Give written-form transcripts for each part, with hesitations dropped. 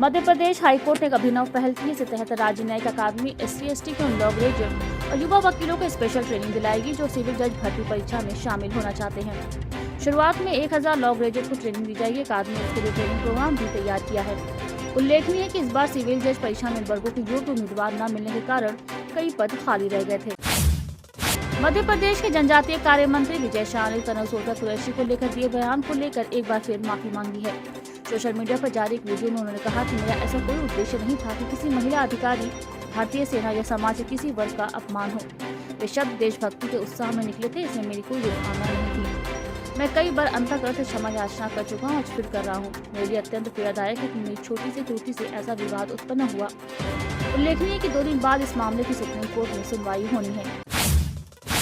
Madhya Pradesh high court ने एक अभिनव पहल की। इसके तहत राज्य न्यायिक अकादमी SC/ST के उन लॉ ग्रेजुएट और युवा वकीलों को स्पेशल ट्रेनिंग दिलाएगी जो सिविल जज भर्ती परीक्षा में शामिल होना चाहते हैं। शुरुआत में 1000 लॉ ग्रेजुएट को ट्रेनिंग दी जाएगी। अकादमी ने इसके लिए ट्रेनिंग प्रोग्राम भी तैयार किया है। उल्लेखनीय है कि इस बार सिविल जज परीक्षा में इन वर्गों के योग्य उम्मीदवार न मिलने के कारण कई पद खाली रह गए थे। मध्य प्रदेश के जनजातीय कार्य मंत्री विजय शाह ने तनसोता कुरैशी को लेकर दिए बयान को लेकर एक बार फिर माफी मांगी है। सोशल मीडिया पर जारी एक वीडियो में उन्होंने कहा कि मेरा ऐसा कोई उद्देश्य नहीं था कि किसी महिला अधिकारी, भारतीय सेना या समाज के किसी वर्ग का अपमान हो। वे शब्द देशभक्ति के उत्साह में निकले थे, इसमें मेरी कोई भावना नहीं थी। मैं कई बार अंतःकरण से क्षमा याचना कर चुका हूँ, आज फिर कर रहा हूँ। मेरे लिए अत्यंत पीड़ादायक है कि मेरी छोटी सी त्रुटि से ऐसा विवाद उत्पन्न हुआ। उल्लेखनीय है कि 2 दिन बाद इस मामले की सुप्रीम कोर्ट में सुनवाई होनी है।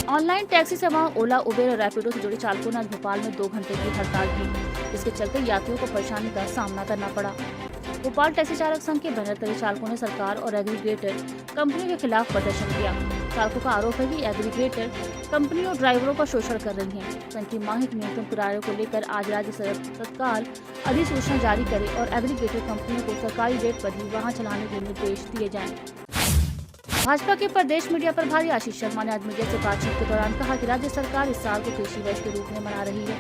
ऑनलाइन टैक्सी सेवाओं ओला, उबेर और रैपिडो से जुड़े चालकों ने आज भोपाल में 2 घंटे की हड़ताल की, जिसके चलते यात्रियों को परेशानी का सामना करना पड़ा। भोपाल टैक्सी चालक संघ के बैनर तले चालकों ने सरकार और एग्रीगेटर कंपनियों के खिलाफ प्रदर्शन किया। चालकों का आरोप है कि एग्रीगेटर कंपनी और ड्राइवरों का शोषण कर रही हैं। संघ की मांग है कि न्यूनतम किराए को लेकर आज राज्य सरकार तत्काल अधिसूचना जारी करे और एग्रीगेटर कंपनियों को सरकारी रेट पर ही वाहन चलाने के निर्देश दिए जाएं। भाजपा के प्रदेश मीडिया प्रभारी आशीष शर्मा ने आज मीडिया से बातचीत के दौरान कहा कि राज्य सरकार इस साल को कृषि वर्ष के रूप में मना रही है।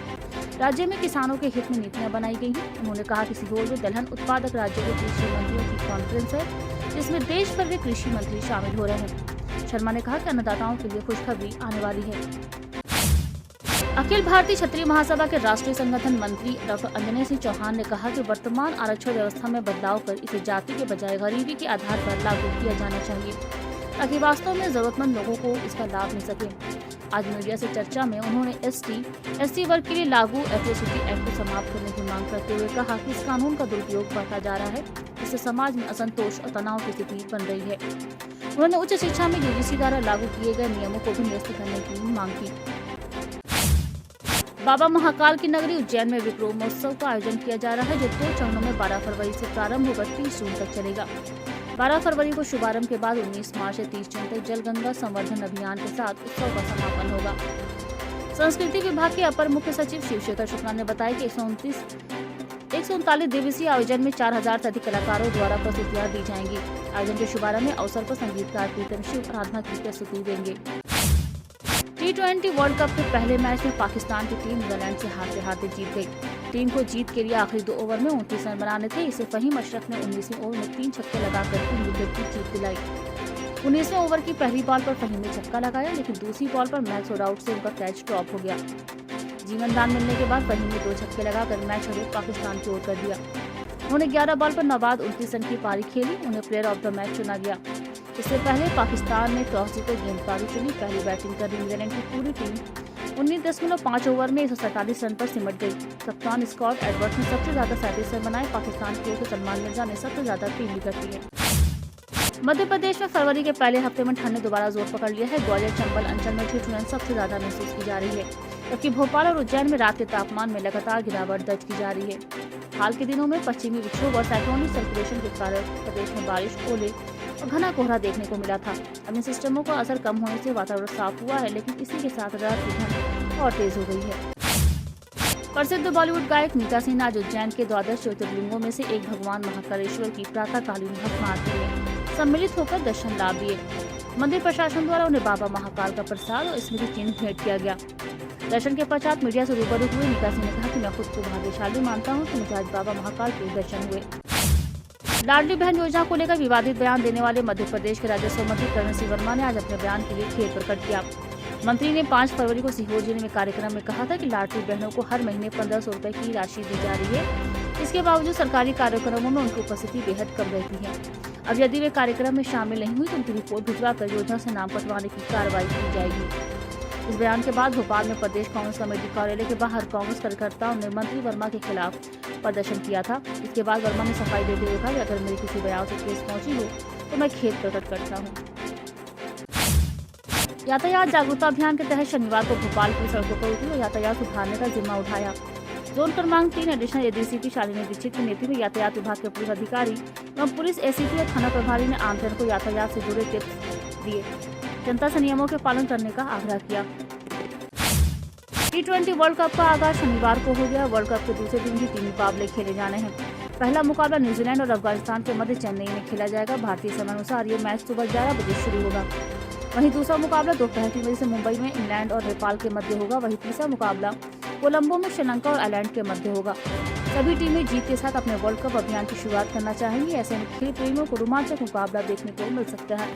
राज्य में किसानों के हित में नीतियां बनाई गई हैं। उन्होंने कहा कि सीहोर में दलहन उत्पादक राज्यों के कृषि मंत्रियों की कॉन्फ्रेंस है, जिसमें देश भर के कृषि मंत्री शामिल हो रहे हैं। शर्मा ने कहा कि अन्नदाताओं के लिए खुशखबरी आने वाली है। अखिल भारतीय क्षत्रिय महासभा के राष्ट्रीय संगठन मंत्री डॉक्टर अंजनी सिंह चौहान ने कहा कि वर्तमान आरक्षण व्यवस्था में बदलाव कर इसे जाति के बजाय गरीबी के आधार पर लागू किया जाना चाहिए, ताकि वास्तव में जरूरतमंद लोगों को इसका लाभ मिल सके। आज मीडिया से चर्चा में उन्होंने ST/SC वर्ग के लिए लागू एट्रोसिटी एक्ट को समाप्त करने की मांग करते हुए कहा कि इस कानून का दुरुपयोग बढ़ता जा रहा है, इससे समाज में असंतोष और तनाव की स्थिति बन रही है। उन्होंने उच्च शिक्षा में UGC द्वारा लागू किए गए नियमों को भी निरस्त करने की मांग की। बाबा महाकाल की नगरी उज्जैन में विक्रमोत्सव का आयोजन किया जा रहा है, जो 2 चरणों में 12 फरवरी से प्रारंभ होकर 30 जून तक चलेगा। 12 फरवरी को शुभारंभ के बाद 19 मार्च से 30 जून तक जलगंगा संवर्धन अभियान के साथ उत्सव का समापन होगा। संस्कृति विभाग के अपर मुख्य सचिव शिवशेखर शुक्ला ने बताया कि 139 दिवसीय आयोजन में 4000 से अधिक कलाकारों द्वारा प्रस्तुतियां दी जाएंगी। आयोजन के शुभारंभ में अवसर पर संगीतकार प्रीतम शिव आराधना की प्रस्तुति देंगे। T20 वर्ल्ड कप के पहले मैच में पाकिस्तान की टीम नीदरलैंड से हारते जीत गई। टीम को जीत के लिए आखिरी 2 ओवर में 29 रन बनाने थे। इसे फहीम अशरफ ने 19वें ओवर में 3 छक्के लगाकर 3 विकेट की जीत दिलाई। 19वें ओवर की पहली बॉल पर फहीम ने छक्का लगाया, लेकिन दूसरी बॉल पर मैक्स आउट से उनका कैच ड्रॉप हो गया। जीवनदान मिलने के बाद फहीम ने 2 छक्के लगाकर मैच हमें पाकिस्तान की ओर कर दिया। उन्होंने 11 बॉल पर नवाद 29 रन की पारी खेली। उन्हें प्लेयर ऑफ द मैच चुना गया। इससे पहले पाकिस्तान ने टॉस जीतकर गेंदबाजी चुनी। पहली बैटिंग कर रही नीदरलैंड की पूरी टीम 19.5 ओवर में 147 रन पर सिमट गई। कप्तान स्कॉट एडवर्ड्स ने सबसे ज्यादा 37 रन बनाए। पाकिस्तान की ओर से सलमान मिर्जा ने सबसे ज्यादा 3 विकेट लिए। मध्य प्रदेश में फरवरी के पहले हफ्ते में ठंड ने दोबारा जोर पकड़ लिया है। ग्वालियर चंबल अंचल में ठिठुरन सबसे ज्यादा महसूस की जा रही है, जबकि भोपाल और उज्जैन में रात के तापमान में लगातार गिरावट दर्ज की जा रही है। हाल के दिनों में पश्चिमी विक्षोभ और साइक्लोनिक सर्कुलेशन के कारण प्रदेश में बारिश, ओले और घना कोहरा देखने को मिला था। अब इन सिस्टमों का असर कम होने से वातावरण साफ हुआ है, लेकिन इसी के साथ रात की ठंड और तेज हो गई है। प्रसिद्ध बॉलीवुड गायक मीका सिंह ने आज उज्जैन के 12 ज्योतिर्लिंगों में से एक भगवान महाकालेश्वर की प्रातःकालीन भस्म आरती में सम्मिलित होकर दर्शन लाभ दिए। मंदिर प्रशासन द्वारा उन्हें बाबा महाकाल का प्रसाद और स्मृति चिन्ह भेंट किया गया। दर्शन के पश्चात मीडिया से रूबरू हुए मीका सिंह ने कहा कि मैं खुद को भाग्यशाली मानता हूं कि मुझे आज बाबा महाकाल के दर्शन हुए। लाडली बहन योजना को लेकर विवादित बयान देने वाले मध्य प्रदेश के राजस्व मंत्री करण सिंह वर्मा ने आज अपने बयान के लिए खेद प्रकट किया। मंत्री ने 5 फरवरी को सीहोर जिले में कार्यक्रम में कहा था कि लाडली बहनों को हर महीने 1500 रुपए की राशि दी जा रही है। इसके बावजूद सरकारी कार्यक्रमों में उनकी उपस्थिति बेहद कम रहती है। अब यदि वे कार्यक्रम में शामिल नहीं हुई तो उनकी रिपोर्ट भिजवाकर योजना से नाम कटवाने की कार्रवाई की जाएगी। इस बयान के बाद भोपाल में प्रदेश कांग्रेस कमेटी कार्यालय के बाहर कांग्रेस कार्यकर्ताओं ने मंत्री वर्मा के खिलाफ प्रदर्शन किया था। इसके बाद वर्मा ने सफाई देते हुए कहा कि अगर मेरी किसी बयान से केस पहुंची हो तो मैं खेद प्रकट करता हूं। यातायात जागरूकता अभियान के तहत शनिवार को भोपाल की सड़कों पर उतरी और यातायात सुधारने का जिम्मा उठाया। जोन क्रमांक 3 एडिशनल ADCP शालिनी दीक्षित के नेतृत्व में यातायात विभाग के पुलिस अधिकारी एवं पुलिस ACP और थाना प्रभारी ने आमजन को यातायात से जुड़े टिप्स दिए, जनता से नियमों के पालन करने का आग्रह किया। T20 वर्ल्ड कप का आगाज शनिवार को हो गया। वर्ल्ड कप के दूसरे दिन भी 3 मुकाबले खेले जाने हैं। पहला मुकाबला न्यूजीलैंड और अफगानिस्तान के मध्य चेन्नई में खेला जाएगा। भारतीय समय अनुसार ये मैच सुबह 11 बजे शुरू होगा। वहीं दूसरा मुकाबला दोपहर 3 बजे से मुंबई में इंग्लैंड और नेपाल के मध्य होगा। वहीं तीसरा मुकाबला कोलंबो में श्रीलंका और आयरलैंड के मध्य होगा। सभी टीमें जीत के साथ अपने वर्ल्ड कप अभियान की शुरुआत करना चाहेंगी। ऐसे में खेल प्रेमियों को रोमांचक मुकाबला देखने को मिल सकता है।